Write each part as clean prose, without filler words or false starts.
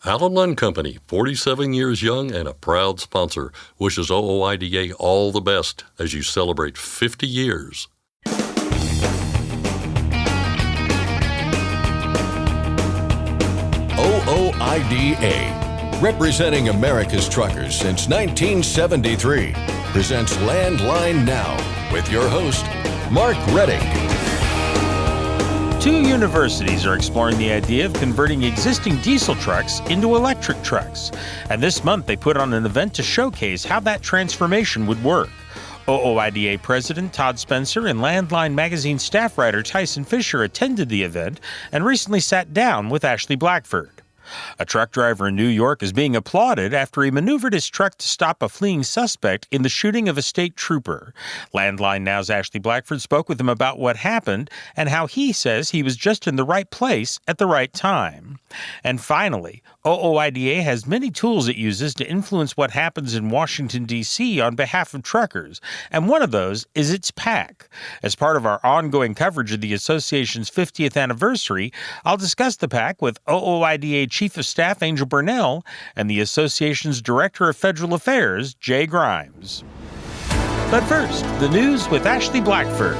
Allen Company, 47 years young and a proud sponsor, wishes OOIDA all the best as you celebrate 50 years. OOIDA, representing America's truckers since 1973, presents Landline Now with your host, Mark Reddick. Two universities are exploring the idea of converting existing diesel trucks into electric trucks. And this month they put on an event to showcase how that transformation would work. OOIDA President Todd Spencer and Landline magazine staff writer Tyson Fisher attended the event and recently sat down with Ashley Blackford. A truck driver in New York is being applauded after he maneuvered his truck to stop a fleeing suspect in the shooting of a state trooper. Landline Now's Ashley Blackford spoke with him about what happened and how he says he was just in the right place at the right time. And finally, OOIDA has many tools it uses to influence what happens in Washington, D.C. on behalf of truckers, and one of those is its PAC. As part of our ongoing coverage of the association's 50th anniversary, I'll discuss the PAC with OOIDA Chief of Staff Angel Burnell and the association's Director of Federal Affairs, Jay Grimes. But first, the news with Ashley Blackford.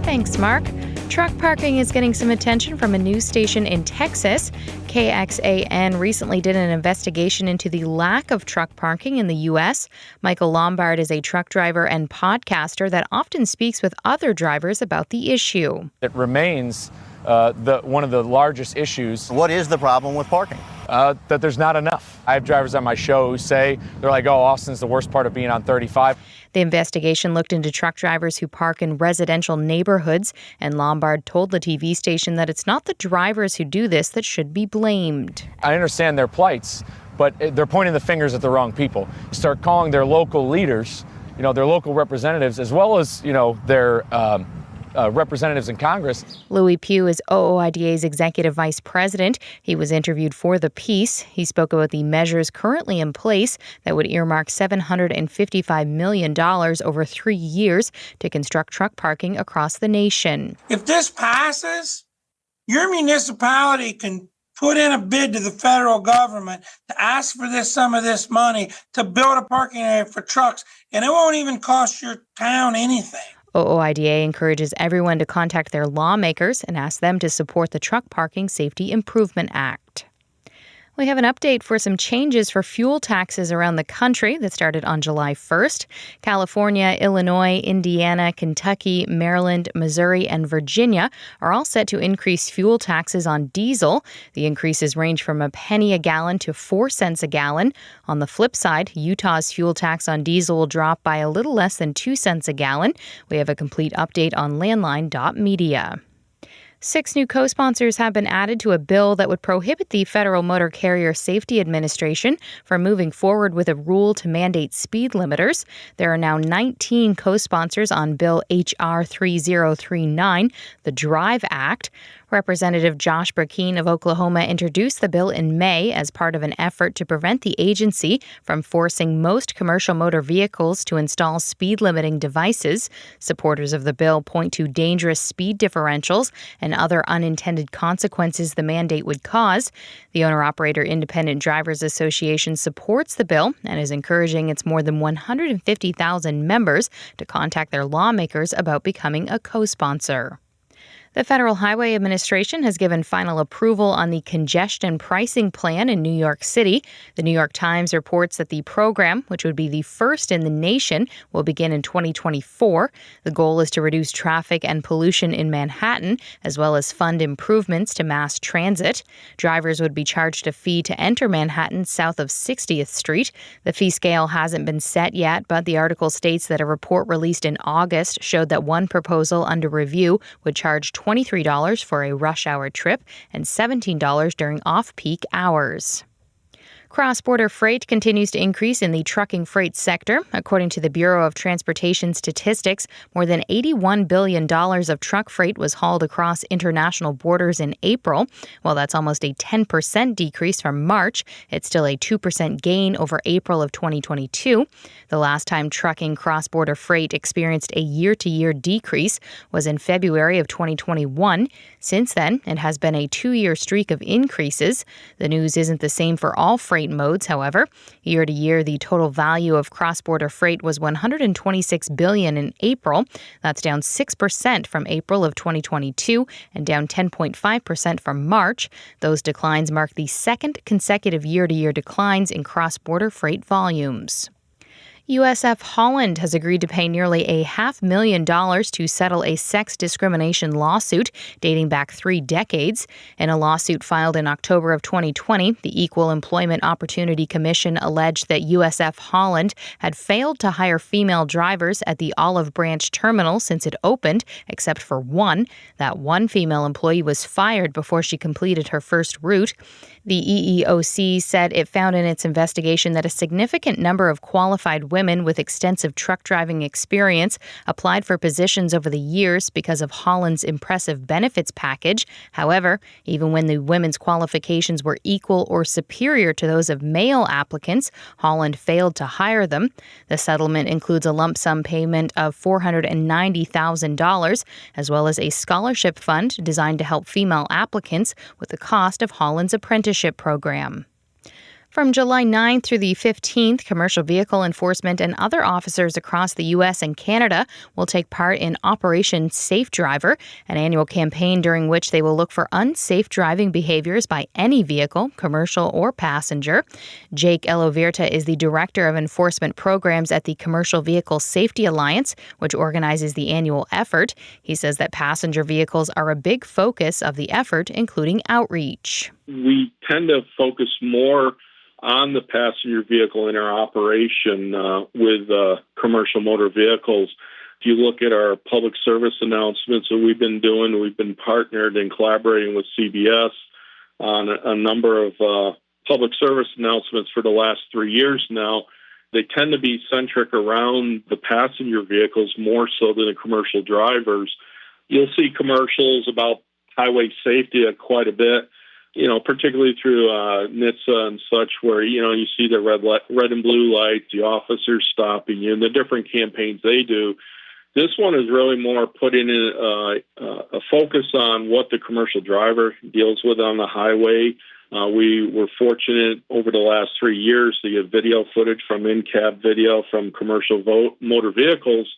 Thanks, Mark. Truck parking is getting some attention from a news station in Texas. KXAN recently did an investigation into the lack of truck parking in the U.S. Michael Lombard is a truck driver and podcaster that often speaks with other drivers about the issue. It remains one of the largest issues. What is the problem with parking? That there's not enough. I have drivers on my show who say, they're like, oh, Austin's the worst part of being on 35. The investigation looked into truck drivers who park in residential neighborhoods, and Lombard told the TV station that it's not the drivers who do this that should be blamed. I understand their plights, but they're pointing the fingers at the wrong people. Start calling their local leaders, their local representatives, as well as, their representatives in Congress. Louis Pugh is OOIDA's executive vice president. He was interviewed for the piece. He spoke about the measures currently in place that would earmark $755 million over 3 years to construct truck parking across the nation. If this passes, your municipality can put in a bid to the federal government to ask for some of this money to build a parking area for trucks, and it won't even cost your town anything. OOIDA encourages everyone to contact their lawmakers and ask them to support the Truck Parking Safety Improvement Act. We have an update for some changes for fuel taxes around the country that started on July 1st. California, Illinois, Indiana, Kentucky, Maryland, Missouri, and Virginia are all set to increase fuel taxes on diesel. The increases range from a penny a gallon to 4 cents a gallon. On the flip side, Utah's fuel tax on diesel will drop by a little less than 2 cents a gallon. We have a complete update on landline.media. 6 new co-sponsors have been added to a bill that would prohibit the Federal Motor Carrier Safety Administration from moving forward with a rule to mandate speed limiters. There are now 19 co-sponsors on Bill H.R. 3039, the DRIVE Act. Representative Josh Burkeen of Oklahoma introduced the bill in May as part of an effort to prevent the agency from forcing most commercial motor vehicles to install speed-limiting devices. Supporters of the bill point to dangerous speed differentials and other unintended consequences the mandate would cause. The Owner-Operator Independent Drivers Association supports the bill and is encouraging its more than 150,000 members to contact their lawmakers about becoming a co-sponsor. The Federal Highway Administration has given final approval on the congestion pricing plan in New York City. The New York Times reports that the program, which would be the first in the nation, will begin in 2024. The goal is to reduce traffic and pollution in Manhattan, as well as fund improvements to mass transit. Drivers would be charged a fee to enter Manhattan south of 60th Street. The fee scale hasn't been set yet, but the article states that a report released in August showed that one proposal under review would charge $23 for a rush hour trip and $17 during off-peak hours. Cross-border freight continues to increase in the trucking freight sector. According to the Bureau of Transportation Statistics, more than $81 billion of truck freight was hauled across international borders in April. While that's almost a 10% decrease from March, it's still a 2% gain over April of 2022. The last time trucking cross-border freight experienced a year-to-year decrease was in February of 2021. Since then, it has been a 2-year streak of increases. The news isn't the same for all freight modes, however. Year to year, the total value of cross-border freight was $126 billion in April. That's down 6% from April of 2022 and down 10.5% from March. Those declines mark the second consecutive year-to-year declines in cross-border freight volumes. USF Holland has agreed to pay nearly $500,000 to settle a sex discrimination lawsuit dating back 3 decades. In a lawsuit filed in October of 2020, the Equal Employment Opportunity Commission alleged that USF Holland had failed to hire female drivers at the Olive Branch terminal since it opened, except for one. That one female employee was fired before she completed her first route. The EEOC said it found in its investigation that a significant number of qualified women with extensive truck driving experience applied for positions over the years because of Holland's impressive benefits package. However, even when the women's qualifications were equal or superior to those of male applicants, Holland failed to hire them. The settlement includes a lump sum payment of $490,000, as well as a scholarship fund designed to help female applicants with the cost of Holland's apprenticeship program. From July 9th through the 15th, commercial vehicle enforcement and other officers across the U.S. and Canada will take part in Operation Safe Driver, an annual campaign during which they will look for unsafe driving behaviors by any vehicle, commercial or passenger. Jake Elovirta is the Director of Enforcement Programs at the Commercial Vehicle Safety Alliance, which organizes the annual effort. He says that passenger vehicles are a big focus of the effort, including outreach. We tend to focus more on the passenger vehicle in our operation with commercial motor vehicles. If you look at our public service announcements that we've been doing, we've been partnered and collaborating with CBS on a number of public service announcements for the last 3 years now. They tend to be centric around the passenger vehicles more so than the commercial drivers. You'll see commercials about highway safety quite a bit, particularly through NHTSA and such, where, you see the red and blue lights, the officers stopping you, and the different campaigns they do. This one is really more putting a focus on what the commercial driver deals with on the highway. We were fortunate over the last 3 years to get video footage from in-cab video from commercial motor vehicles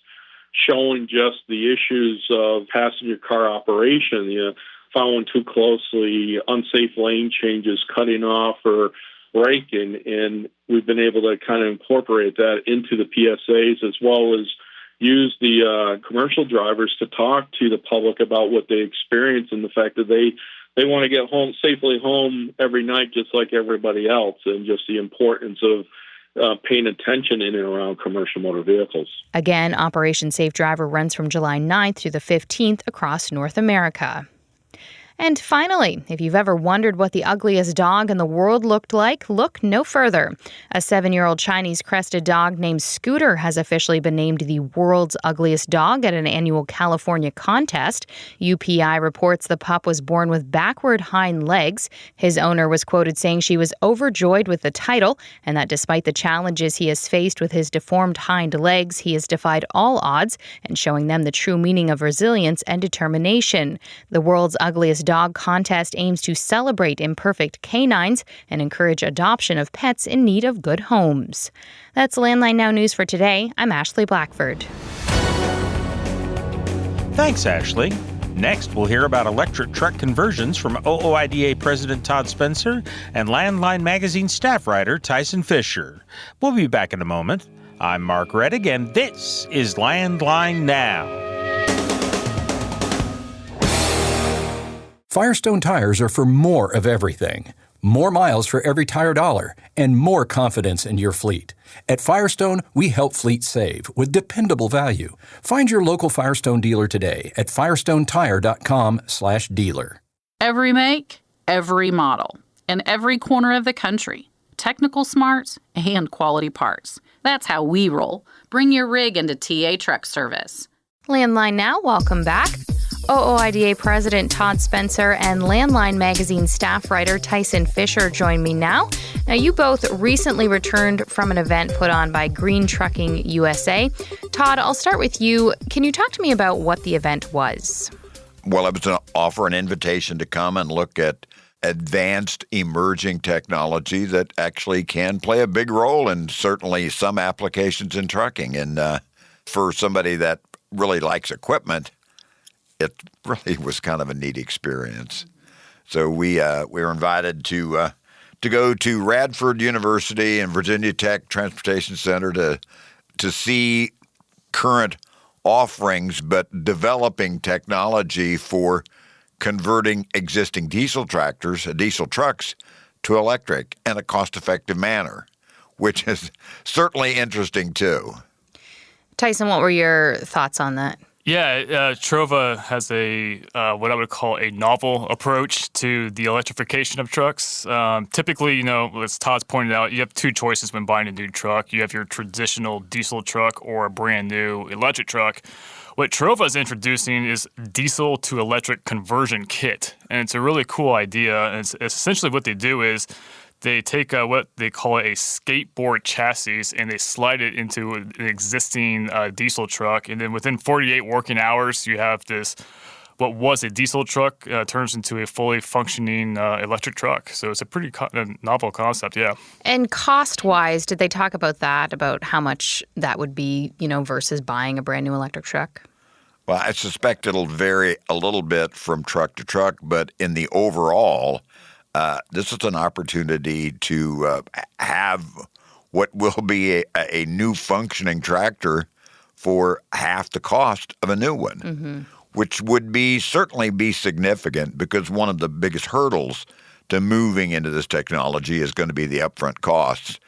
showing just the issues of passenger car operation, following too closely, unsafe lane changes, cutting off or braking, and we've been able to kind of incorporate that into the PSAs, as well as use the commercial drivers to talk to the public about what they experience and the fact that they want to get safely home every night just like everybody else, and just the importance of paying attention in and around commercial motor vehicles. Again, Operation Safe Driver runs from July 9th through the 15th across North America. And finally, if you've ever wondered what the ugliest dog in the world looked like, look no further. A 7-year-old Chinese crested dog named Scooter has officially been named the world's ugliest dog at an annual California contest. UPI reports the pup was born with backward hind legs. His owner was quoted saying she was overjoyed with the title, and that despite the challenges he has faced with his deformed hind legs, he has defied all odds and showing them the true meaning of resilience and determination. The world's ugliest dog contest aims to celebrate imperfect canines and encourage adoption of pets in need of good homes. That's Landline Now News for today. I'm Ashley Blackford. Thanks, Ashley. Next, we'll hear about electric truck conversions from OOIDA President Todd Spencer and Landline Magazine staff writer Tyson Fisher. We'll be back in a moment. I'm Mark Reddick, and this is Landline Now. Firestone tires are for more of everything. More miles for every tire dollar, and more confidence in your fleet. At Firestone, we help fleets save with dependable value. Find your local Firestone dealer today at firestonetire.com/dealer. Every make, every model, in every corner of the country. technical smarts and quality parts. That's how we roll. Bring your rig into TA Truck Service. Landline Now, welcome back. OOIDA President Todd Spencer and Landline Magazine staff writer Tyson Fisher join me now. Now, you both recently returned from an event put on by Green Trucking USA. Todd, I'll start with you. Can you talk to me about what the event was? Well, it was to offer an invitation to come and look at advanced emerging technology that actually can play a big role in certainly some applications in trucking. And for somebody that really likes equipment, it really was kind of a neat experience. So we were invited to go to Radford University and Virginia Tech Transportation Center to see current offerings, but developing technology for converting existing diesel trucks to electric in a cost-effective manner, which is certainly interesting too. Tyson, what were your thoughts on that? Yeah, Trova has a what I would call a novel approach to the electrification of trucks. Typically, as Todd's pointed out, you have two choices when buying a new truck. You have your traditional diesel truck or a brand new electric truck. What Trova is introducing is diesel to electric conversion kit, and it's a really cool idea. And it's essentially what they do is they take what they call a skateboard chassis and they slide it into an existing diesel truck. And then within 48 working hours, you have this, what was a diesel truck turns into a fully functioning electric truck. So it's a pretty novel concept, yeah. And cost-wise, did they talk about that, about how much that would be, versus buying a brand new electric truck? Well, I suspect it'll vary a little bit from truck to truck, but in the overall, this is an opportunity to have what will be a new functioning tractor for half the cost of a new one, which would certainly be significant because one of the biggest hurdles to moving into this technology is going to be the upfront costs.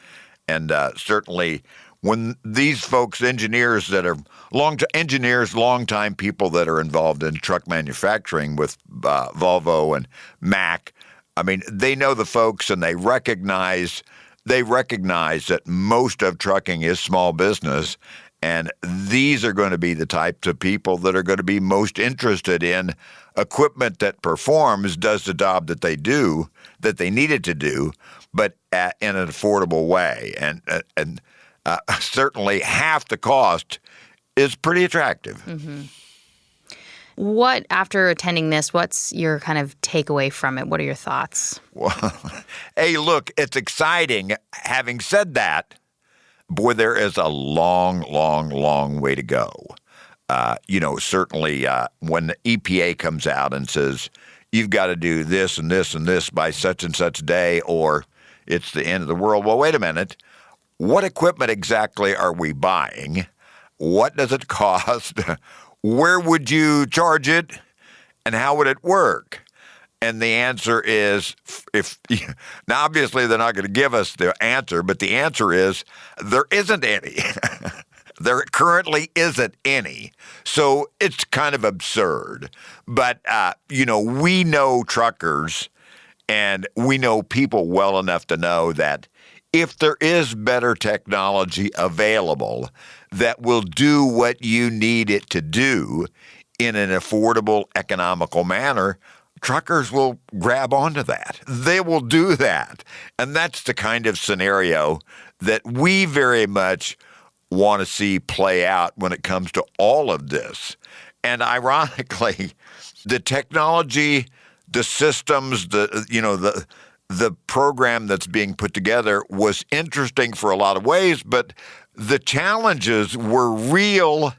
And certainly when these folks, engineers that are longtime people that are involved in truck manufacturing with Volvo and Mack, I mean, they know the folks and they recognize that most of trucking is small business, and these are going to be the types of people that are going to be most interested in equipment that performs, does the job that they do, that they need it to do, but in an affordable way. And certainly half the cost is pretty attractive. Mm-hmm. What, after attending this, what's your kind of takeaway from it? What are your thoughts? Well, hey, look, it's exciting. Having said that, boy, there is a long, long, long way to go. Certainly when the EPA comes out and says, you've got to do this and this and this by such and such day, or it's the end of the world. Well, wait a minute. What equipment exactly are we buying? What does it cost? Where would you charge it, and how would it work? And the answer is, now obviously they're not going to give us the answer, but the answer is there isn't any. There currently isn't any. So it's kind of absurd. But, we know truckers and we know people well enough to know that if there is better technology available that will do what you need it to do in an affordable, economical manner, truckers will grab onto that. They will do that. And that's the kind of scenario that we very much want to see play out when it comes to all of this. And ironically, the technology, the systems, the program that's being put together was interesting for a lot of ways, but the challenges were real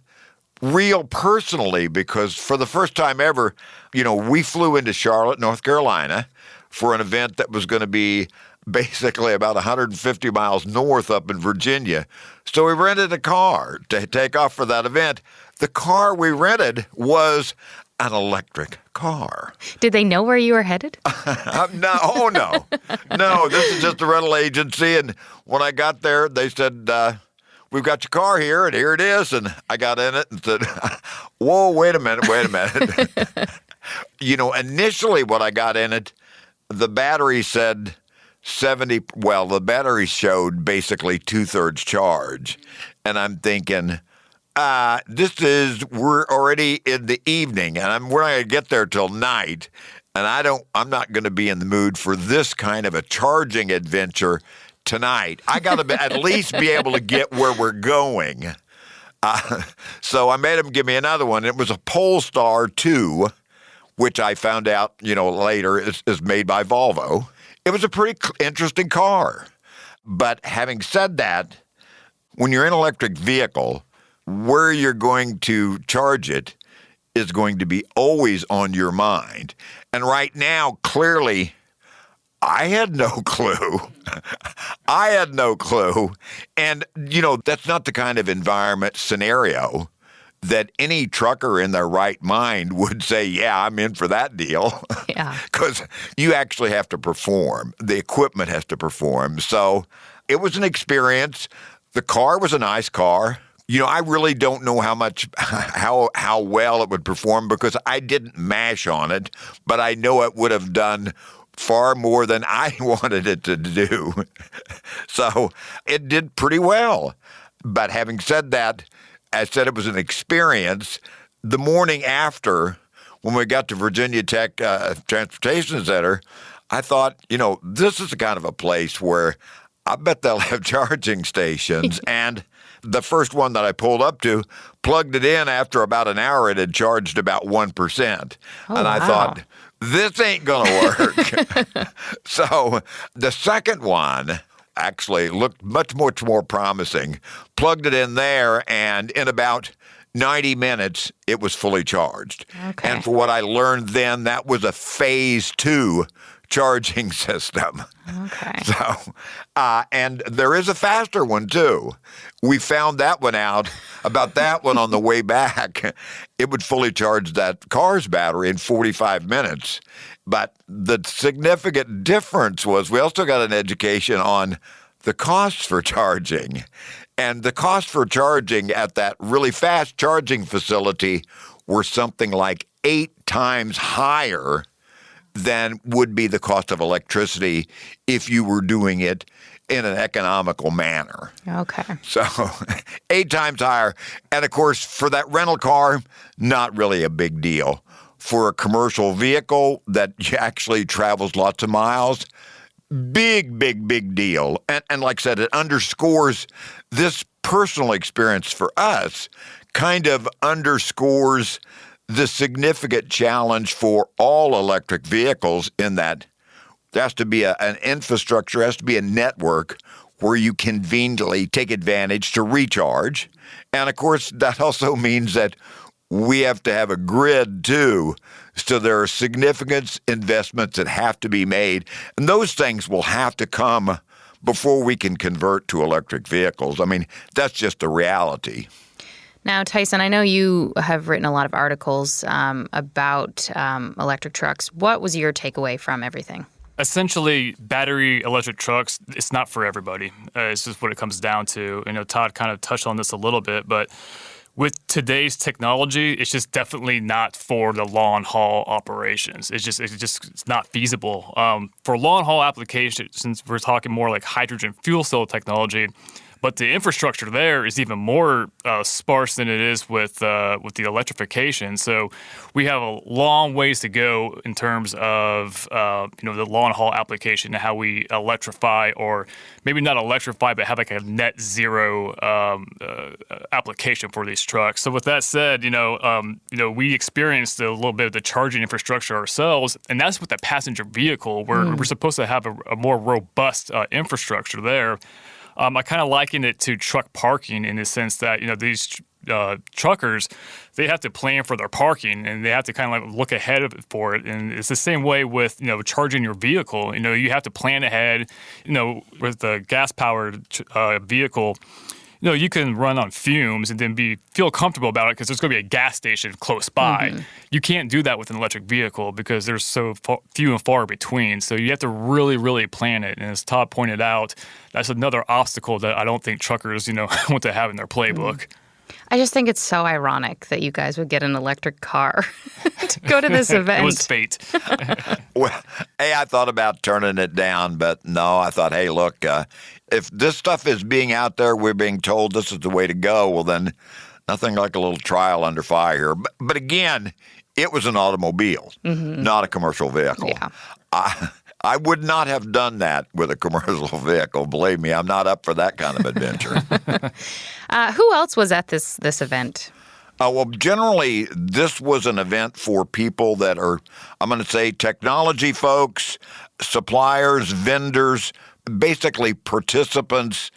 personally, because for the first time ever, we flew into Charlotte, North Carolina for an event that was going to be basically about 150 miles north up in Virginia. So we rented a car to take off for that event. The car we rented was an electric car. Did they know where you were headed? No. No, this is just a rental agency. And when I got there, they said, we've got your car here, and here it is. And I got in it and said, whoa, wait a minute. Initially when I got in it, the battery said the battery showed basically 2/3 charge. And I'm thinking, we're already in the evening and we're not going to get there till night. And I'm not going to be in the mood for this kind of a charging adventure tonight. I got to at least be able to get where we're going. So I made him give me another one. It was a Polestar 2, which I found out, later is made by Volvo. It was a pretty interesting car. But having said that, when you're in an electric vehicle, where you're going to charge it is going to be always on your mind. And right now, clearly, I had no clue. And, that's not the kind of environment scenario that any trucker in their right mind would say, yeah, I'm in for that deal. Yeah. Because you actually have to perform. The equipment has to perform. So it was an experience. The car was a nice car. I really don't know how well it would perform because I didn't mash on it, but I know it would have done far more than I wanted it to do. So it did pretty well. But having said that, I said it was an experience. The morning after, when we got to Virginia Tech Transportation Center, I thought, this is the kind of a place where I bet they'll have charging stations. And the first one that I pulled up to, plugged it in after about an hour, it had charged about 1%. Oh, and I wow. thought, this ain't going to work. So the second one actually looked much more promising. Plugged it in there, and in about 90 minutes, it was fully charged. Okay. And for what I learned then, that was a phase 2 charging system. Okay. So, and there is a faster one too. We found that one out about that one on the way back. It would fully charge that car's battery in 45 minutes. But the significant difference was we also got an education on the costs for charging. And the cost for charging at that really fast charging facility were something like 8 times higher than would be the cost of electricity if you were doing it in an economical manner. Okay. So 8 times higher. And of course, for that rental car, not really a big deal. For a commercial vehicle that actually travels lots of miles, big deal. And like I said, it underscores this personal experience for us, kind of underscores the significant challenge for all electric vehicles in that there has to be an infrastructure, has to be a network where you conveniently take advantage to recharge. And of course, that also means that we have to have a grid too. So there are significant investments that have to be made. And those things will have to come before we can convert to electric vehicles. I mean, that's just the reality. Now, Tyson, I know you have written a lot of articles about electric trucks. What was your takeaway from everything? Essentially, battery electric trucks, it's not for everybody. It's just what it comes down to. Todd kind of touched on this a little bit, but with today's technology, it's just definitely not for the long haul operations. It's not feasible. For long haul applications, since we're talking more like hydrogen fuel cell technology, but the infrastructure there is even more sparse than it is with the electrification. So we have a long ways to go in terms of the long haul application and how we electrify, or maybe not electrify, but have like a net zero application for these trucks. So with that said, we experienced a little bit of the charging infrastructure ourselves, and that's with the passenger vehicle where we're supposed to have a more robust infrastructure there. I kind of liken it to truck parking in the sense that, these truckers, they have to plan for their parking and they have to kind of like look ahead for it. And it's the same way with, charging your vehicle. You have to plan ahead. With the gas-powered vehicle, you can run on fumes and then feel comfortable about it because there's going to be a gas station close by. Mm-hmm. You can't do that with an electric vehicle because there's so few and far between. So you have to really, really plan it. And as Todd pointed out, that's another obstacle that I don't think truckers, want to have in their playbook. I just think it's so ironic that you guys would get an electric car to go to this event. It was fate. Well, hey, I thought about turning it down, but no, I thought, hey, look, if this stuff is being out there, we're being told this is the way to go, well, then nothing like a little trial under fire. But again, it was an automobile, not a commercial vehicle. Yeah. I would not have done that with a commercial vehicle. Believe me, I'm not up for that kind of adventure. Who else was at this event? Well, generally, this was an event for people that are, I'm going to say, technology folks, suppliers, vendors, basically participants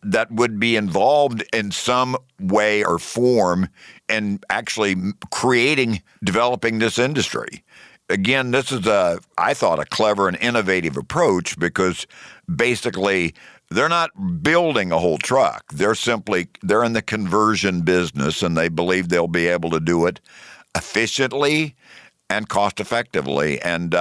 that would be involved in some way or form in actually developing this industry. Again, this is I thought, a clever and innovative approach because basically they're not building a whole truck. They're in the conversion business, and they believe they'll be able to do it efficiently and cost effectively. And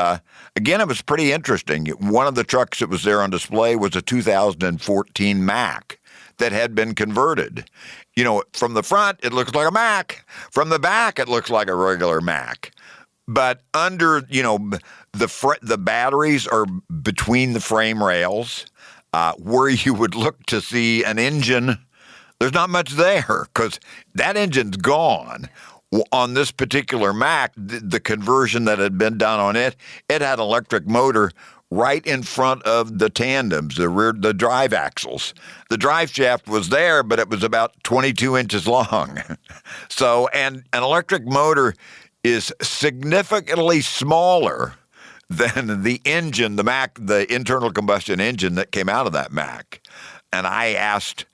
again, it was pretty interesting. One of the trucks that was there on display was a 2014 Mack that had been converted. You know, from the front, it looks like a Mack. From the back, it looks like a regular Mack. But under, the batteries are between the frame rails, where you would look to see an engine. There's not much there because that engine's gone. On this particular Mack, the conversion that had been done on it had an electric motor right in front of the tandems, the drive axles. The drive shaft was there, but it was about 22 inches long. So, and an electric motor is significantly smaller than the engine, the internal combustion engine that came out of that Mack. And I asked,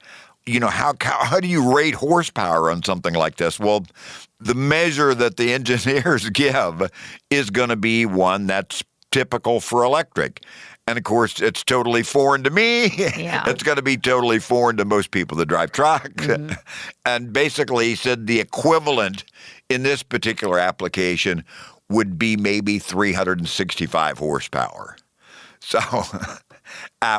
how do you rate horsepower on something like this? Well, the measure that the engineers give is going to be one that's typical for electric. And of course, it's totally foreign to me. Yeah. It's going to be totally foreign to most people that drive trucks. And basically, he said the equivalent in this particular application would be maybe 365 horsepower. So,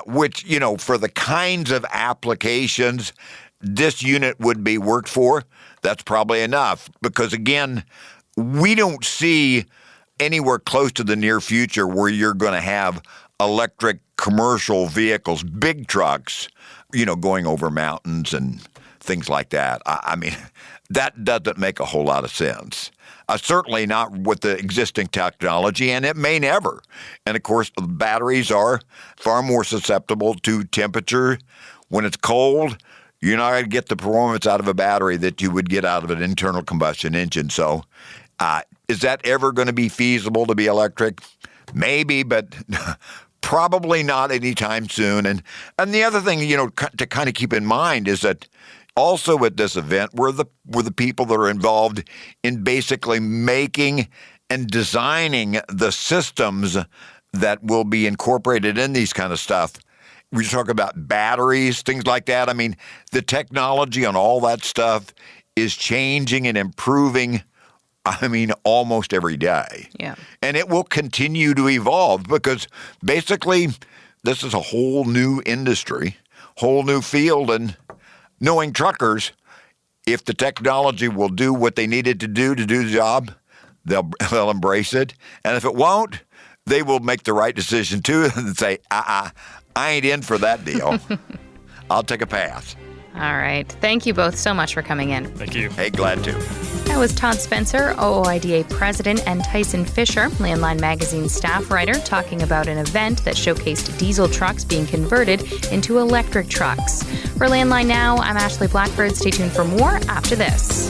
which, for the kinds of applications this unit would be worked for, that's probably enough. Because again, we don't see anywhere close to the near future where you're going to have electric commercial vehicles, big trucks, going over mountains and things like that. I mean, that doesn't make a whole lot of sense. Certainly not with the existing technology, and it may never. And of course, the batteries are far more susceptible to temperature. When it's cold, you're not going to get the performance out of a battery that you would get out of an internal combustion engine. So is that ever going to be feasible to be electric? Maybe, but probably not anytime soon. And the other thing, to kind of keep in mind is that also at this event were the people that are involved in basically making and designing the systems that will be incorporated in these kind of stuff. We talk about batteries, things like that. I mean, the technology on all that stuff is changing and improving, almost every day. Yeah. And it will continue to evolve because basically this is a whole new industry, whole new field. And knowing truckers, if the technology will do what they need it to do the job, they'll embrace it. And if it won't, they will make the right decision too and say, I ain't in for that deal. I'll take a pass. All right. Thank you both so much for coming in. Thank you. Hey, glad to. That was Todd Spencer, OOIDA president, and Tyson Fisher, Landline magazine staff writer, talking about an event that showcased diesel trucks being converted into electric trucks. For Landline Now, I'm Ashley Blackbird. Stay tuned for more after this.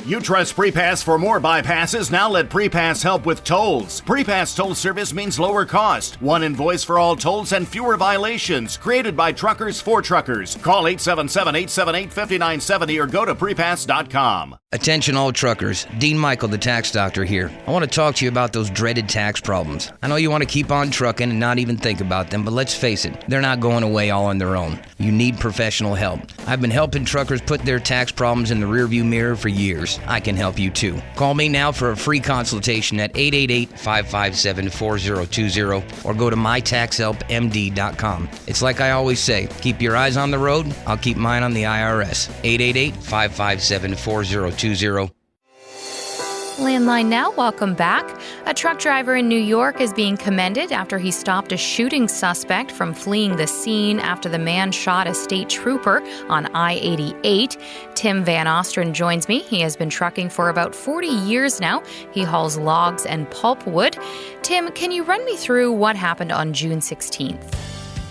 You trust PrePass for more bypasses? Now let PrePass help with tolls. PrePass toll service means lower cost, one invoice for all tolls, and fewer violations. Created by truckers for truckers. Call 877-878-5970 or go to prepass.com. Attention all truckers, Dean Michael, the tax doctor here. I want to talk to you about those dreaded tax problems. I know you want to keep on trucking and not even think about them, but let's face it, they're not going away all on their own. You need professional help. I've been helping truckers put their tax problems in the rearview mirror for years. I can help you too. Call me now for a free consultation at 888-557-4020 or go to mytaxhelpmd.com. It's like I always say, keep your eyes on the road, I'll keep mine on the IRS. 888-557-4020. Landline now, welcome back. A truck driver in New York is being commended after he stopped a shooting suspect from fleeing the scene after the man shot a state trooper on I-88. Tim Van Ostren joins me. He has been trucking for about 40 years now. He hauls logs and pulpwood. Tim, can you run me through what happened on June 16th?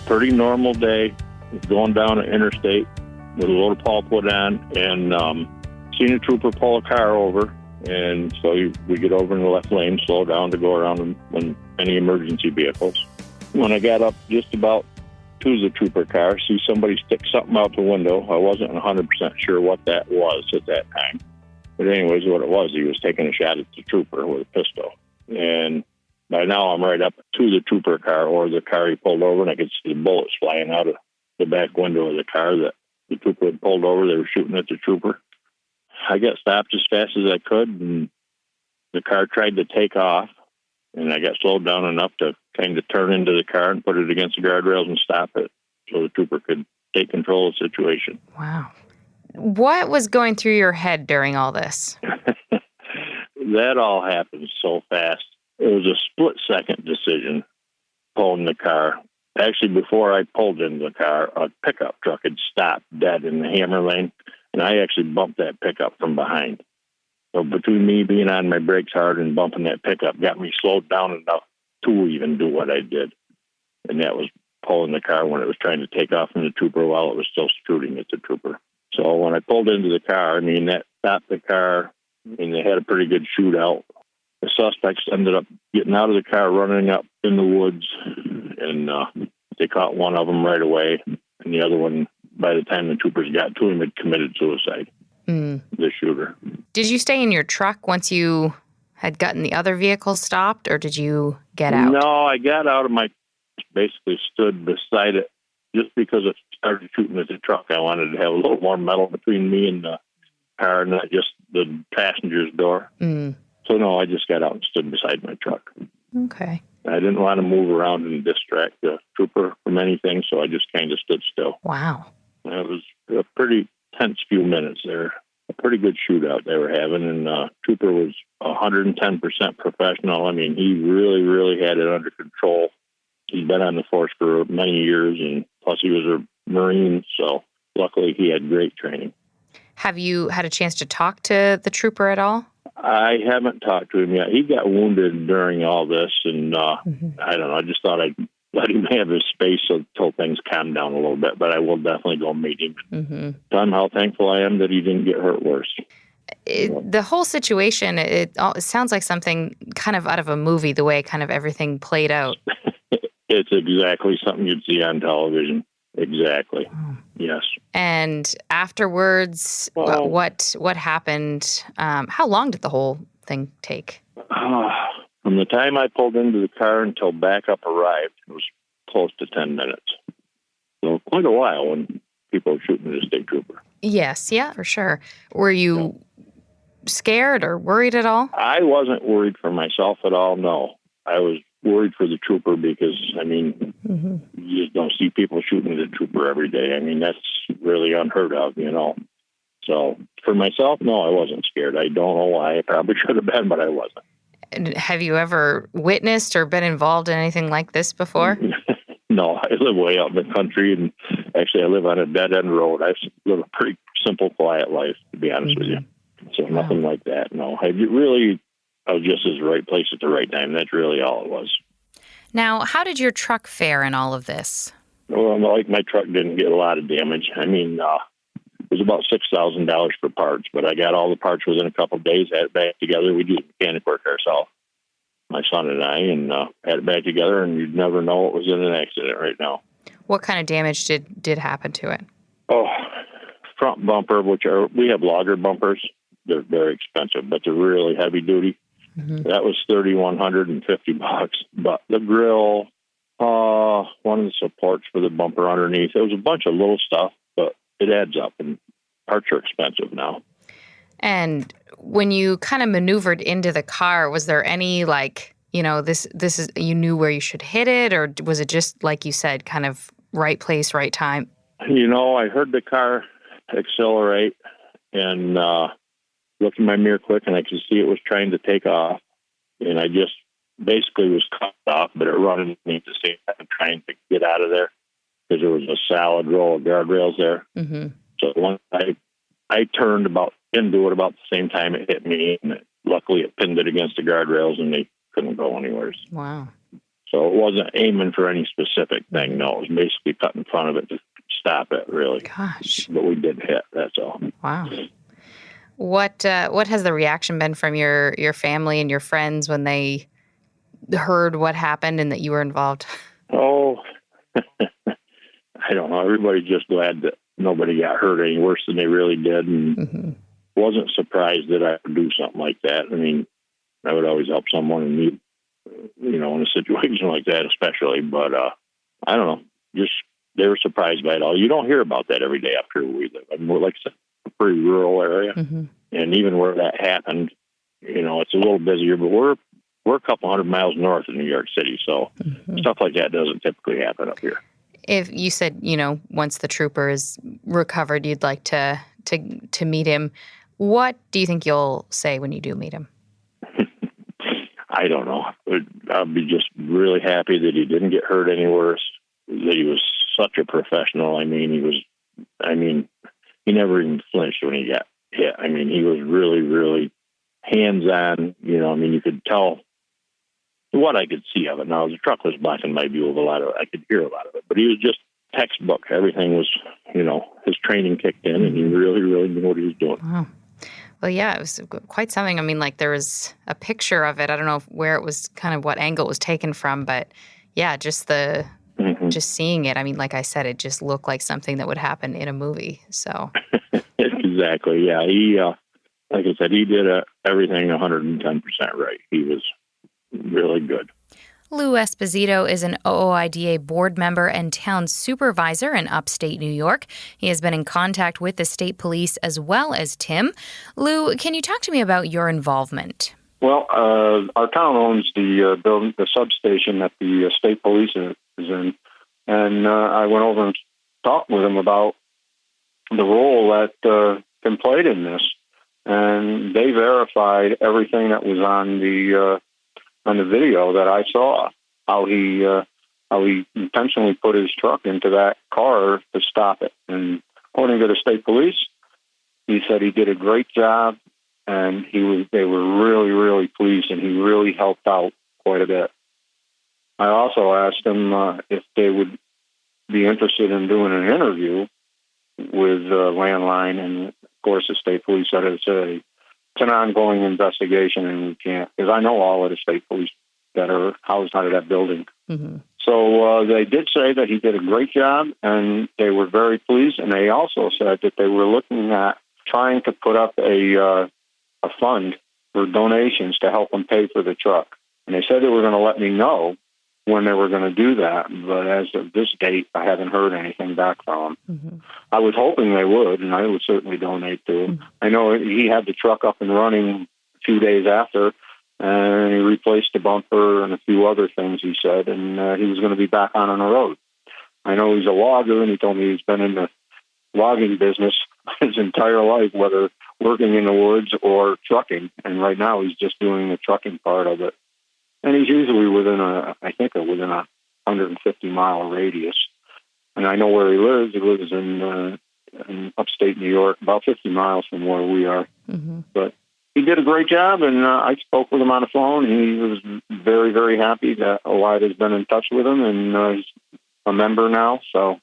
Pretty normal day. Going down an interstate with a load of pulpwood on and seen a trooper pull a car over, and so we get over in the left lane, slow down to go around when any emergency vehicles. When I got up just about to the trooper car, see somebody stick something out the window. I wasn't 100% sure what that was at that time. But anyways, what it was, he was taking a shot at the trooper with a pistol. And by now I'm right up to the trooper car, or the car he pulled over, and I could see the bullets flying out of the back window of the car that the trooper had pulled over. They were shooting at the trooper. I got stopped as fast as I could, and the car tried to take off, and I got slowed down enough to kind of turn into the car and put it against the guardrails and stop it so the trooper could take control of the situation. Wow. What was going through your head during all this? That all happened so fast. It was a split-second decision, pulling the car. Actually, before I pulled into the car, a pickup truck had stopped dead in the hammer lane, and I actually bumped that pickup from behind. So between me being on my brakes hard and bumping that pickup got me slowed down enough to even do what I did. And that was pulling the car when it was trying to take off from the trooper while it was still shooting at the trooper. So when I pulled into the car, that stopped the car, and they had a pretty good shootout. The suspects ended up getting out of the car, running up in the woods, and they caught one of them right away. And the other one, by the time the troopers got to him, had committed suicide, the shooter. Did you stay in your truck once you had gotten the other vehicle stopped, or did you get out? No, I got out of my, basically stood beside it just because it started shooting at the truck. I wanted to have a little more metal between me and the car, not just the passenger's door. So, no, I just got out and stood beside my truck. Okay. I didn't want to move around and distract the trooper from anything, so I just kind of stood still. Wow. It was a pretty tense few minutes there. A pretty good shootout they were having, and trooper was 110% professional. He really, really had it under control. He'd been on the force for many years, and plus he was a Marine, so luckily he had great training. Have you had a chance to talk to the trooper at all? I haven't talked to him yet. He got wounded during all this, and I don't know. I just thought I'd let him have his space until things calm down a little bit, but I will definitely go meet him. Tell him how thankful I am that he didn't get hurt worse. The whole situation, it sounds like something kind of out of a movie, the way kind of everything played out. It's exactly something you'd see on television. Exactly. Yes. And afterwards, what happened? How long did the whole thing take? From the time I pulled into the car until backup arrived, it was close to 10 minutes. So quite a while when people were shooting at a state trooper. Yes, yeah, for sure. Were you scared or worried at all? I wasn't worried for myself at all, no. I was worried for the trooper because, you just don't see people shooting at a trooper every day. That's really unheard of, So for myself, no, I wasn't scared. I don't know why. I probably should have been, but I wasn't. And have you ever witnessed or been involved in anything like this before? No, I live way out in the country, and actually I live on a dead-end road. I live a pretty simple, quiet life, to be honest with you. So nothing like that, no. I was just at the right place at the right time. That's really all it was. Now, how did your truck fare in all of this? Well, my truck didn't get a lot of damage. It was about $6,000 for parts, but I got all the parts within a couple of days, had it back together. We do mechanic work ourselves, my son and I, and had it back together, and you'd never know what was in an accident right now. What kind of damage did happen to it? Oh, front bumper, we have logger bumpers, they're very expensive, but they're really heavy duty. That was $3,150. But the grill, one of the supports for the bumper underneath, it was a bunch of little stuff, but it adds up, and parts are expensive now. And when you kind of maneuvered into the car, was there any this is, you knew where you should hit it, or was it just, like you said, kind of right place, right time? I heard the car accelerate and looked in my mirror quick, and I could see it was trying to take off. And I just basically was cut off, but it running me at the same time trying to get out of there because there was a solid row of guardrails there. So once I turned into it about the same time it hit me, and luckily it pinned it against the guardrails, and they couldn't go anywhere. Wow. So it wasn't aiming for any specific thing. No, it was basically cut in front of it to stop it, really. Gosh. But we did hit, that's all. Wow. What has the reaction been from your family and your friends when they heard what happened and that you were involved? Oh, I don't know. Everybody's just glad that nobody got hurt any worse than they really did, and wasn't surprised that I would do something like that. I mean, I would always help someone in need, in a situation like that especially. But I don't know. Just they were surprised by it all. You don't hear about that every day after we live. I mean, we're like a pretty rural area, and even where that happened, it's a little busier. But we're a couple hundred miles north of New York City, so stuff like that doesn't typically happen up here. If you said, once the trooper is recovered, you'd like to meet him, what do you think you'll say when you do meet him? I don't know. I'll be just really happy that he didn't get hurt any worse, that he was such a professional. I mean, he never even flinched when he got hit. I mean, he was really, really hands-on. You could tell what I could see of it. Now, the truck was blocking my view of a lot of it. I could hear a lot of it. But he was just textbook. Everything was, his training kicked in, and he really, really knew what he was doing. Wow. Well, yeah, it was quite something. I mean, there was a picture of it. I don't know where it was, kind of what angle it was taken from, but yeah, just just seeing it. I mean, like I said, it just looked like something that would happen in a movie. So exactly, yeah. He, like I said, he did everything 110% right. He was really good. Lou Esposito is an OOIDA board member and town supervisor in upstate New York. He has been in contact with the state police as well as Tim. Lou, can you talk to me about your involvement? Well, our town owns the building, the substation that the state police is in, and I went over and talked with them about the role that Tim played in this, and they verified everything that was on the video that I saw, how he intentionally put his truck into that car to stop it. And according to the state police, he said he did a great job, and they were really, really pleased, and he really helped out quite a bit. I also asked him if they would be interested in doing an interview with Landline, and of course the state police said it's an ongoing investigation, and we can't, because I know all of the state police that are housed out of that building. So they did say that he did a great job, and they were very pleased. And they also said that they were looking at trying to put up a fund for donations to help them pay for the truck. And they said they were going to let me know when they were going to do that. But as of this date, I haven't heard anything back from them. I was hoping they would, and I would certainly donate to him. I know he had the truck up and running a few days after, and he replaced the bumper and a few other things, he said, and he was going to be back on the road. I know he's a logger, and he told me he's been in the logging business his entire life, whether working in the woods or trucking. And right now he's just doing the trucking part of it. And he's usually within a 150-mile radius. And I know where he lives. He lives in upstate New York, about 50 miles from where we are. But he did a great job, and I spoke with him on the phone. He was very, very happy that OOIDA has been in touch with him, and he's a member now. So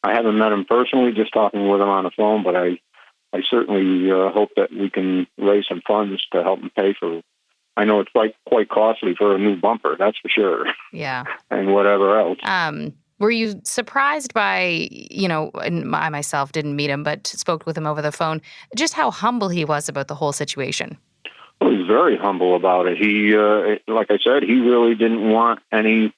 I haven't met him personally, just talking with him on the phone, but I certainly hope that we can raise some funds to help him pay for it. I know it's quite costly for a new bumper, that's for sure. Yeah. And whatever else. Were you surprised by, and I myself didn't meet him, but spoke with him over the phone, just how humble he was about the whole situation? Well, he's very humble about it. He, like I said, he really didn't want any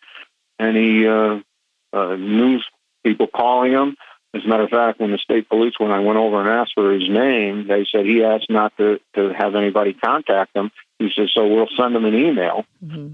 news people calling him. As a matter of fact, when the state police, when I went over and asked for his name, they said he asked not to have anybody contact him. He said, so we'll send him an email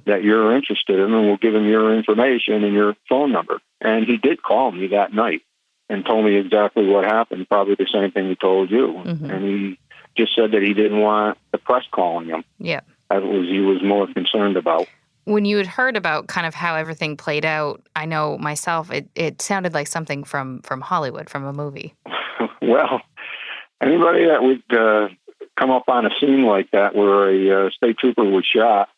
that you're interested in, and we'll give him your information and your phone number. And he did call me that night and told me exactly what happened, probably the same thing he told you. And he just said that he didn't want the press calling him. Yeah. That was he was more concerned about. When you had heard about kind of how everything played out, I know myself, it sounded like something from Hollywood, from a movie. Well, anybody that would come up on a scene like that where a state trooper was shot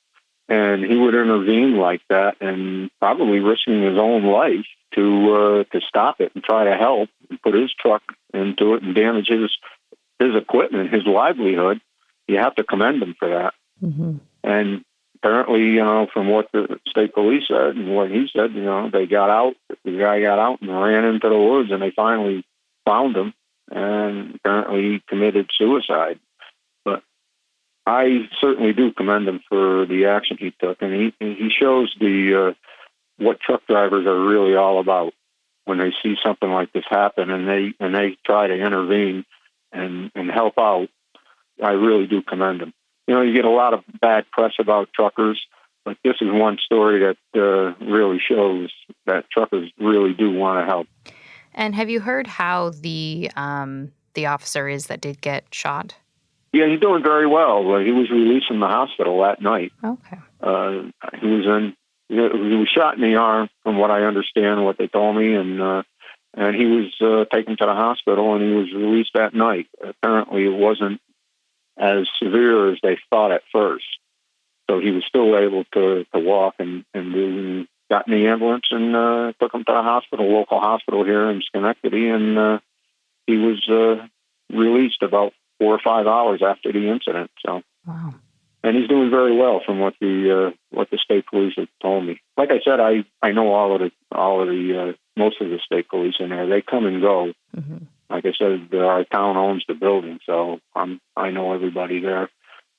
and he would intervene like that and probably risking his own life to stop it and try to help and put his truck into it and damage his equipment, his livelihood, you have to commend him for that. And apparently, from what the state police said and what he said, they got out, the guy got out and ran into the woods, and they finally found him, and apparently he committed suicide. But I certainly do commend him for the action he took, and he shows what truck drivers are really all about when they see something like this happen, and they try to intervene and help out. I really do commend him. You get a lot of bad press about truckers, but this is one story that really shows that truckers really do want to help. And have you heard how the officer is that did get shot? Yeah, he's doing very well. He was released from the hospital that night. Okay. He was shot in the arm, from what I understand, what they told me, and he was taken to the hospital, and he was released that night. Apparently, it wasn't as severe as they thought at first. So he was still able to walk and got in the ambulance and took him to the local hospital here in Schenectady, and he was released about 4 or 5 hours after the incident. So, wow. And he's doing very well from what the state police have told me. Like I said, I know all of the most of the state police in there. They come and go. Like I said, our town owns the building, so I know everybody there,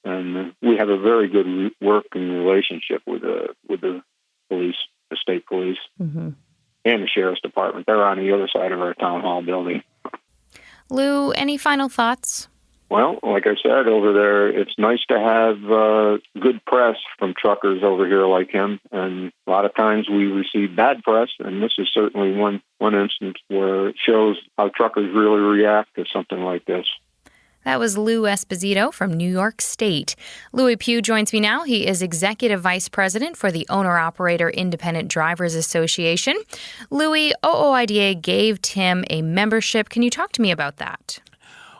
and we have a very good working relationship with the police, the state police, and the sheriff's department. They're on the other side of our town hall building. Lou, any final thoughts? Well, like I said, over there, it's nice to have good press from truckers over here like him. And a lot of times we receive bad press, and this is certainly one instance where it shows how truckers really react to something like this. That was Lou Esposito from New York State. Louis Pugh joins me now. He is Executive Vice President for the Owner-Operator Independent Drivers Association. Louis, OOIDA gave Tim a membership. Can you talk to me about that?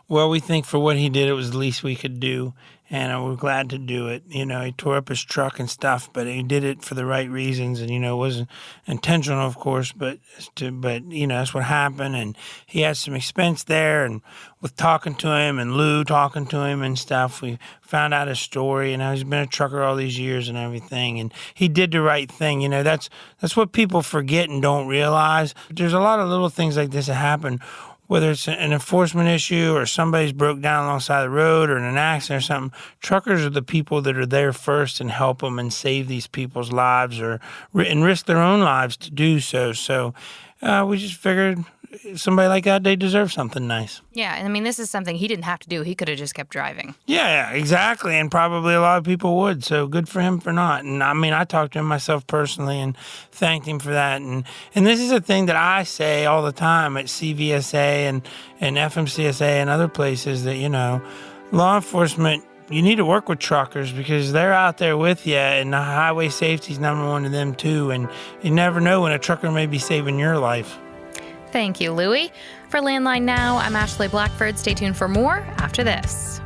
Well, we think for what he did, it was the least we could do, and we're glad to do it. He tore up his truck and stuff, but he did it for the right reasons, and, it wasn't intentional, of course, but that's what happened, and he had some expense there, and with talking to him and Lou talking to him and stuff, we found out his story, and how he's been a trucker all these years and everything, and he did the right thing. That's what people forget and don't realize. There's a lot of little things like this that happen, whether it's an enforcement issue or somebody's broke down alongside the road or in an accident or something. Truckers are the people that are there first and help them and save these people's lives and risk their own lives to do so. So we just figured somebody like that, they deserve something nice. Yeah, and this is something he didn't have to do. He could have just kept driving. Yeah, exactly, and probably a lot of people would, so good for him for not. And I talked to him myself personally and thanked him for that. And this is a thing that I say all the time at CVSA and FMCSA and other places that, law enforcement, you need to work with truckers because they're out there with you, and the highway safety is number one to them too, and you never know when a trucker may be saving your life. Thank you, Louie. For Landline Now, I'm Ashley Blackford. Stay tuned for more after this.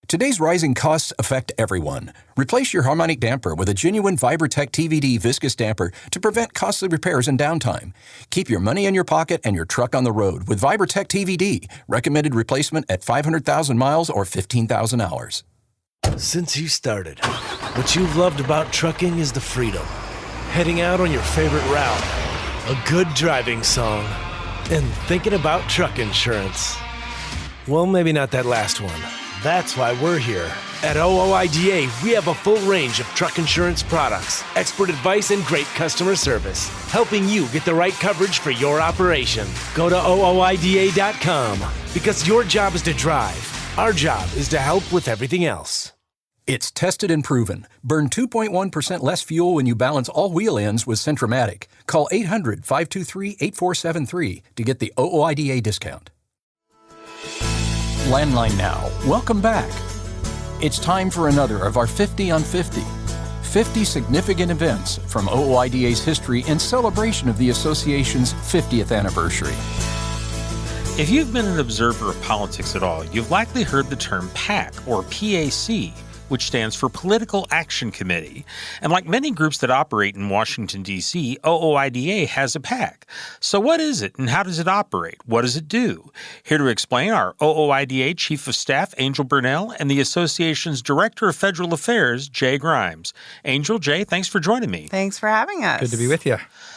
Today's rising costs affect everyone. Replace your harmonic damper with a genuine VibraTech TVD viscous damper to prevent costly repairs and downtime. Keep your money in your pocket and your truck on the road with VibraTech TVD. Recommended replacement at 500,000 miles or 15,000 hours. Since you started, what you've loved about trucking is the freedom. Heading out on your favorite route, a good driving song, and thinking about truck insurance. Well, maybe not that last one. That's why we're here. At OOIDA, we have a full range of truck insurance products, expert advice, and great customer service, helping you get the right coverage for your operation. Go to OOIDA.com, because your job is to drive. Our job is to help with everything else. It's tested and proven. Burn 2.1% less fuel when you balance all wheel ends with Centromatic. Call 800-523-8473 to get the OOIDA discount. Landline Now. Welcome back. It's time for another of our 50 on 50. 50 significant events from OOIDA's history in celebration of the association's 50th anniversary. If you've been an observer of politics at all, you've likely heard the term PAC, or PAC, which stands for Political Action Committee. And like many groups that operate in Washington, D.C., OOIDA has a PAC. So what is it and how does it operate? What does it do? Here to explain are OOIDA Chief of Staff Angel Burnell and the association's Director of Federal Affairs, Jay Grimes. Angel, Jay, thanks for joining me. Thanks for having us. Good to be with you.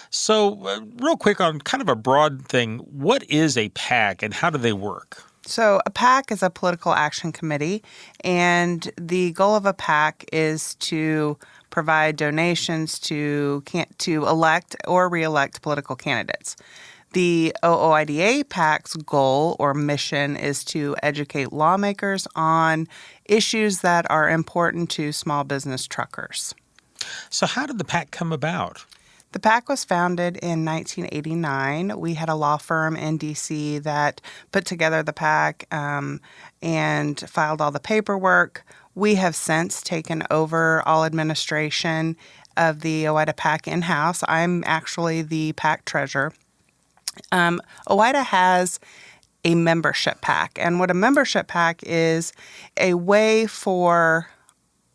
So real quick on kind of a broad thing, what is a PAC and how do they work? So a PAC is a political action committee, and the goal of a PAC is to provide donations to elect or re-elect political candidates. The OOIDA PAC's goal or mission is to educate lawmakers on issues that are important to small business truckers. So how did the PAC come about? The PAC was founded in 1989. We had a law firm in D.C. that put together the PAC and filed all the paperwork. We have since taken over all administration of the OOIDA PAC in-house. I'm actually the PAC treasurer. OOIDA has a membership PAC, and what a membership PAC is a way for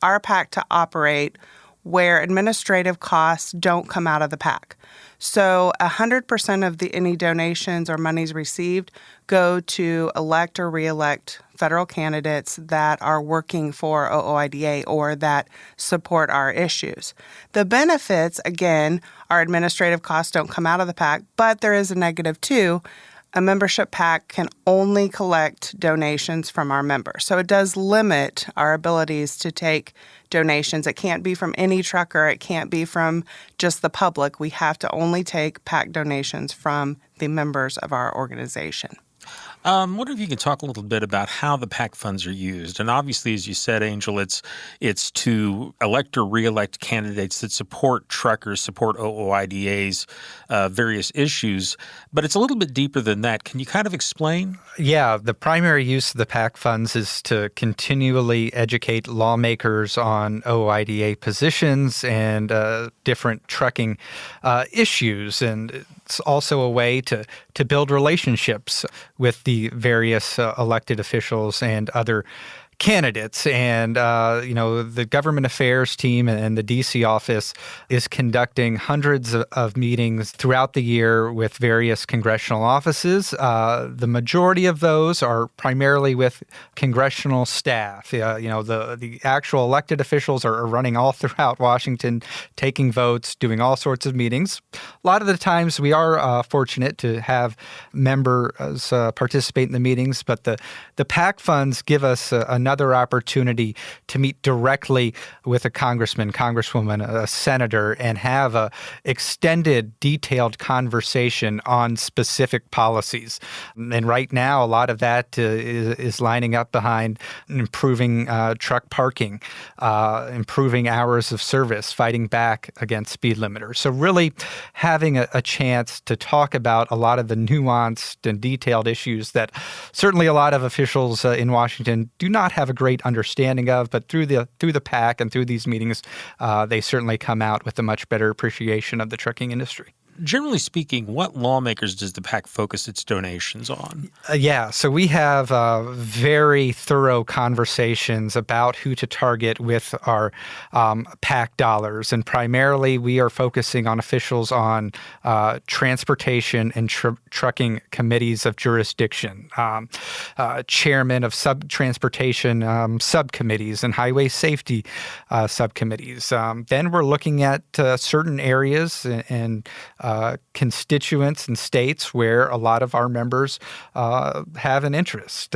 our PAC to operate where administrative costs don't come out of the PAC. So 100% of any donations or monies received go to elect or re-elect federal candidates that are working for OOIDA or that support our issues. The benefits, again, our administrative costs don't come out of the PAC, but there is a negative too. A membership PAC can only collect donations from our members. So it does limit our abilities to take donations. It can't be from any trucker. It can't be from just the public. We have to only take PAC donations from the members of our organization. I wonder if you can talk a little bit about how the PAC funds are used. And obviously, as you said, Angel, it's to elect or re-elect candidates that support truckers, support OOIDA's various issues. But it's a little bit deeper than that. Can you kind of explain? Yeah, the primary use of the PAC funds is to continually educate lawmakers on OOIDA positions and different trucking issues. And it's also a way to build relationships with the various elected officials and other candidates. And, the government affairs team and the D.C. office is conducting hundreds of meetings throughout the year with various congressional offices. The majority of those are primarily with congressional staff. The actual elected officials are running all throughout Washington, taking votes, doing all sorts of meetings. A lot of the times we are fortunate to have members participate in the meetings, but the PAC funds give us another opportunity to meet directly with a congressman, congresswoman, a senator, and have a extended, detailed conversation on specific policies. And right now, a lot of that is lining up behind improving truck parking, improving hours of service, fighting back against speed limiters. So really having a chance to talk about a lot of the nuanced and detailed issues that certainly a lot of officials in Washington do not have a great understanding of, but through the PAC and through these meetings, they certainly come out with a much better appreciation of the trucking industry. Generally speaking, what lawmakers does the PAC focus its donations on? So we have very thorough conversations about who to target with our PAC dollars. And primarily, we are focusing on officials on transportation and trucking committees of jurisdiction, chairmen of transportation subcommittees and highway safety subcommittees. Then we're looking at certain areas and constituents and states where a lot of our members have an interest.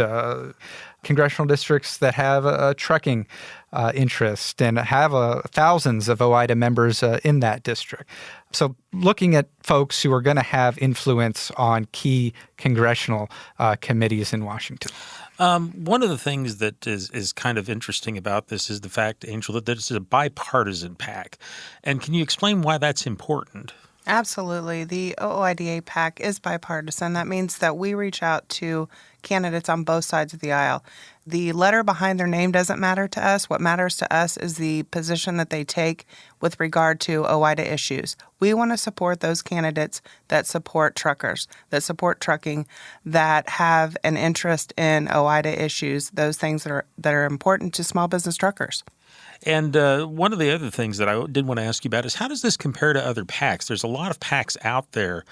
Congressional districts that have a trucking interest and have thousands of OOIDA members in that district. So looking at folks who are going to have influence on key congressional committees in Washington. One of the things that is kind of interesting about this is the fact, Angel, that this is a bipartisan PAC. And can you explain why that's important? Absolutely. The OOIDA PAC is bipartisan. That means that we reach out to candidates on both sides of the aisle. The letter behind their name doesn't matter to us. What matters to us is the position that they take with regard to OOIDA issues. We want to support those candidates that support truckers, that support trucking, that have an interest in OOIDA issues, those things that are important to small business truckers. And one of the other things that I did want to ask you about is how does this compare to other PACs? There's a lot of PACs out there,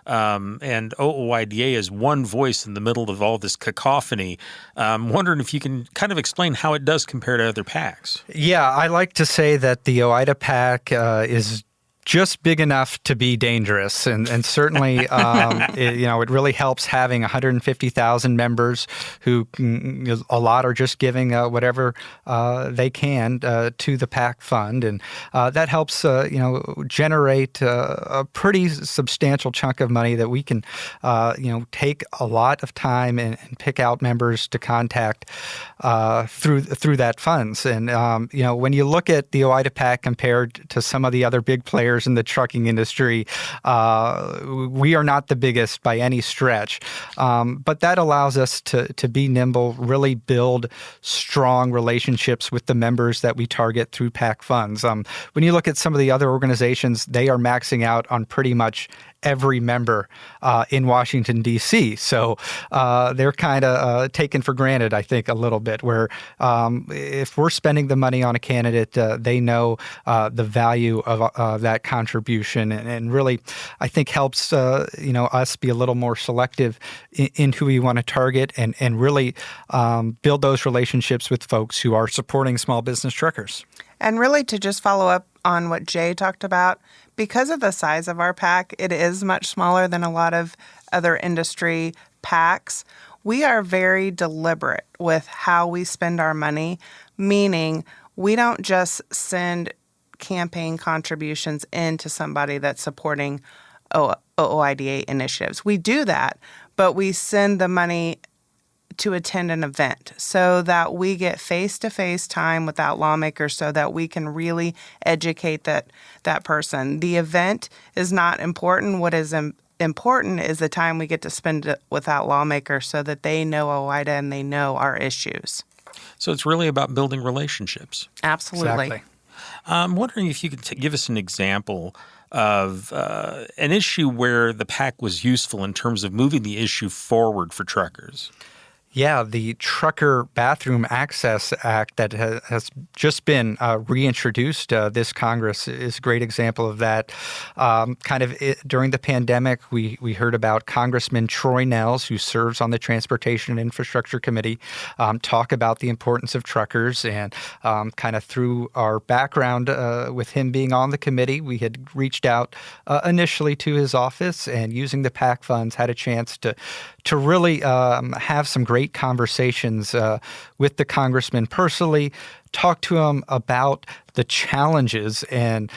and OOIDA is one voice in the middle of all this cacophony. I'm wondering if you can kind of explain how it does compare to other PACs. Yeah, I like to say that the OOIDA PAC is just big enough to be dangerous. And certainly, it really helps having 150,000 members who, a lot are just giving whatever they can to the PAC fund. And that helps, generate a pretty substantial chunk of money that we can, take a lot of time and pick out members to contact through that funds. And, when you look at the OOIDA PAC compared to some of the other big players in the trucking industry, we are not the biggest by any stretch. But that allows us to be nimble, really build strong relationships with the members that we target through PAC funds. When you look at some of the other organizations, they are maxing out on pretty much every member in Washington, D.C. So they're kind of taken for granted, I think, a little bit, where if we're spending the money on a candidate, they know the value of that contribution and really, I think, helps us be a little more selective in who we want to target and really build those relationships with folks who are supporting small business truckers. And really to just follow up on what Jay talked about, because of the size of our PAC, it is much smaller than a lot of other industry PACs. We are very deliberate with how we spend our money, meaning we don't just send campaign contributions into somebody that's supporting OOIDA initiatives. We do that, but we send the money to attend an event so that we get face-to-face time without lawmakers so that we can really educate that person. The event is not important. What is important is the time we get to spend without lawmakers so that they know OOIDA and they know our issues. So it's really about building relationships. Absolutely. Exactly. I'm wondering if you could give us an example of an issue where the PAC was useful in terms of moving the issue forward for truckers. Yeah, the Trucker Bathroom Access Act that has just been reintroduced this Congress is a great example of that. During the pandemic, we heard about Congressman Troy Nehls, who serves on the Transportation and Infrastructure Committee, talk about the importance of truckers. And kind of through our background with him being on the committee, we had reached out initially to his office and using the PAC funds had a chance to really have some great conversations with the congressman personally, talk to him about the challenges and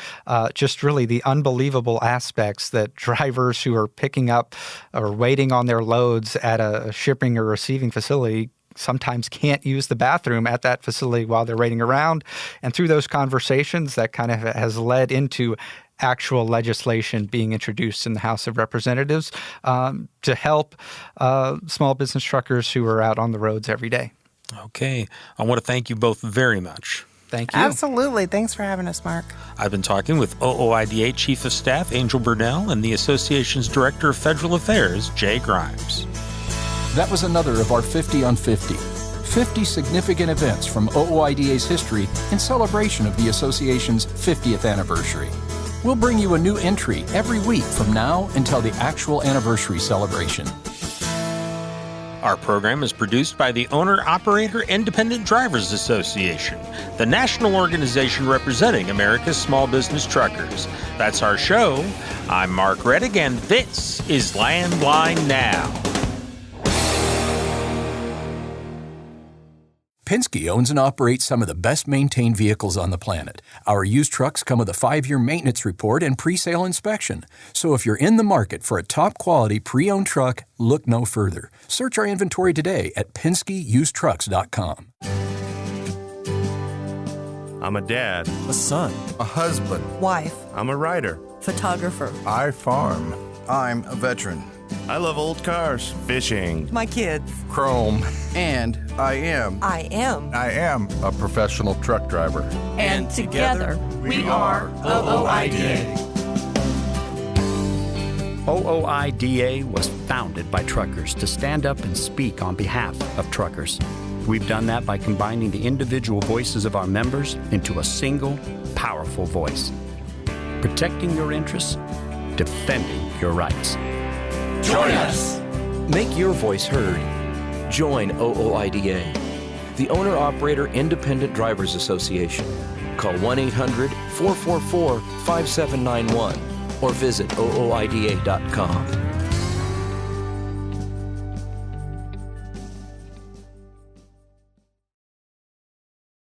just really the unbelievable aspects that drivers who are picking up or waiting on their loads at a shipping or receiving facility sometimes can't use the bathroom at that facility while they're waiting around. And through those conversations, that kind of has led into actual legislation being introduced in the House of Representatives to help small business truckers who are out on the roads every day. Okay. I want to thank you both very much. Thank you. Absolutely. Thanks for having us, Mark. I've been talking with OOIDA Chief of Staff Angel Burnell and the association's Director of Federal Affairs, Jay Grimes. That was another of our 50 on 50. 50 significant events from OOIDA's history in celebration of the association's 50th anniversary. We'll bring you a new entry every week from now until the actual anniversary celebration. Our program is produced by the Owner-Operator Independent Drivers Association, the national organization representing America's small business truckers. That's our show. I'm Mark Reddick, and this is Landline Now. Penske owns and operates some of the best-maintained vehicles on the planet. Our used trucks come with a 5-year maintenance report and pre-sale inspection. So if you're in the market for a top-quality pre-owned truck, look no further. Search our inventory today at PenskeUsedTrucks.com. I'm a dad, a son, a husband, wife, I'm a writer, photographer. I farm. I'm a veteran. I love old cars, fishing, my kids, chrome, and I am a professional truck driver. And together we are OOIDA. OOIDA was founded by truckers to stand up and speak on behalf of truckers. We've done that by combining the individual voices of our members into a single, powerful voice. Protecting your interests, defending your rights. Join us! Make your voice heard. Join OOIDA, the Owner-Operator Independent Drivers Association. Call 1-800-444-5791 or visit OOIDA.com.